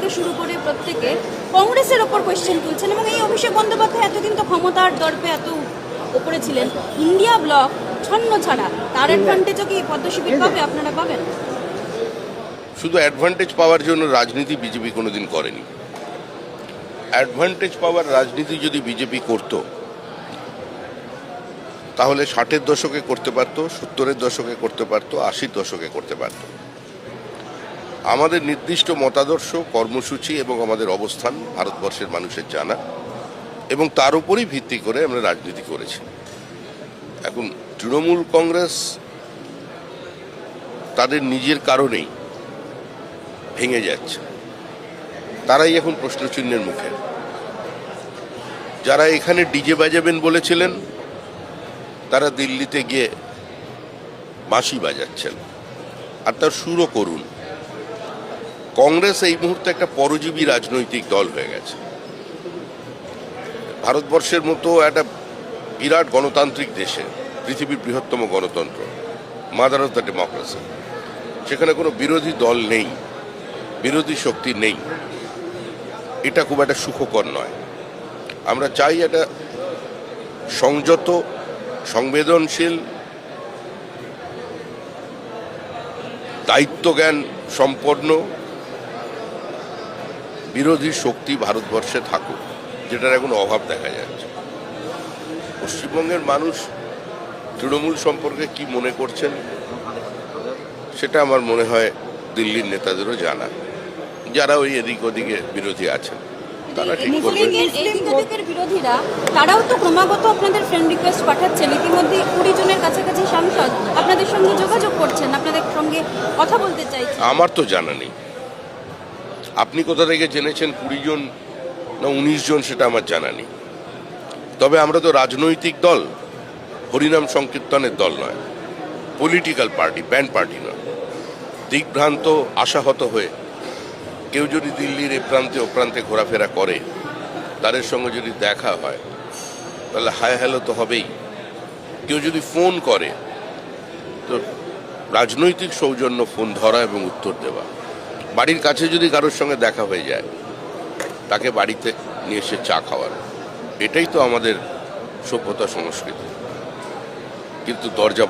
থেকে শুরু করে প্রত্যেকে কংগ্রেসের ওপর কোয়েশ্চেন তুলছেন, এবং এই অভিষেক বন্দ্যোপাধ্যায় এতদিন তো ক্ষমতার দর্পে এত উপরে ছিলেন, ইন্ডিয়া ব্লক ছন্ন ছাড়া তার অ্যাডভান্টেজও কি পদ্মশিবির পাবে, আপনারা পাবেন? শুধু অ্যাডভান্টেজ পাওয়ার জন্য রাজনীতি বিজেপি কোনোদিন করেনি। অ্যাডভান্টেজ পাওয়ার রাজনীতি যদি বিজেপি করত তাহলে 60-এর দশকে করতে পারতো, 70-এর দশকে করতে পারতো, 80-র দশকে করতে পারত। আমাদের নির্দিষ্ট মতাদর্শ, কর্মসূচি এবং আমাদের অবস্থান ভারতবর্ষের মানুষের জানা, এবং তার উপরই ভিত্তি করে আমরা রাজনীতি করেছি। এখন তৃণমূল কংগ্রেস তাদের নিজের কারণেই ভেঙে যাচ্ছে, তারাই এখন প্রশ্নচিহ্নের মুখে। যারা এখানে ডিজে বাজাবেন বলেছিলেন তারা দিল্লিতে গিয়ে বাঁশি বাজাচ্ছেন, আর তার সুরও করুন। কংগ্রেস এই মুহূর্তে একটা পরজীবী রাজনৈতিক দল হয়ে গেছে। ভারতবর্ষের মতো একটা বিরাট গণতান্ত্রিক দেশে, পৃথিবীর বৃহত্তম গণতন্ত্র, মাদার অফ দ্য ডেমোক্রেসি, সেখানে কোনো বিরোধী দল নেই, বিরোধী শক্তি নেই। এটা খুব একটা সুখকর নয়। আমরা চাই একটা সংযত, সংবেদনশীল, দায়িত্বজ্ঞান সম্পন্ন বিরোধী শক্তি ভারতবর্ষে থাকুক, যেটার এখন অভাব দেখা যাচ্ছে। পশ্চিমবঙ্গের মানুষ তৃণমূল সম্পর্কে কি মনে করছেন সেটা আমার মনে হয় দিল্লির নেতাদেরও জানা, যারা ওই এদিক ওদিকে বিরোধী আছেন তারা ঠিক করবেন। বিরোধীরা তারাও তো ক্রমাগত আপনাদের ফ্রেন্ড রিকোয়েস্ট পাঠাচ্ছেন, ইতিমধ্যে 20 জনের কাছাকাছি সাংসদ আপনাদের সঙ্গে যোগাযোগ করছেন, আপনাদের সঙ্গে কথা বলতে চাইছেন। আমার তো জানা নেই। আপনি কোথা থেকে জেনেছেন 20 জন না 19 জন, সেটা আমার জানা নেই। তবে আমরা তো রাজনৈতিক দল, হরিনাম সংকীর্তনের দল নয়, পলিটিক্যাল পার্টি, ব্যান্ড পার্টি নয়। দিগ্ভ্রান্ত, আশাহত হয়ে কেউ যদি দিল্লির এ প্রান্তে ও প্রান্তে ঘোরাফেরা করে, তাদের সঙ্গে যদি দেখা হয় তাহলে হাই হ্যালো তো হবেই। কেউ যদি ফোন করে তো রাজনৈতিক সৌজন্য ফোন ধরা এবং উত্তর দেওয়া। বাড়ির কাছে যদি কারোর সঙ্গে দেখা হয়ে যায় তাকে বাড়িতে নিয়ে এসে চা খাওয়ানো, এটাই তো আমাদের সভ্যতা, সংস্কৃতি। কিন্তু দরজা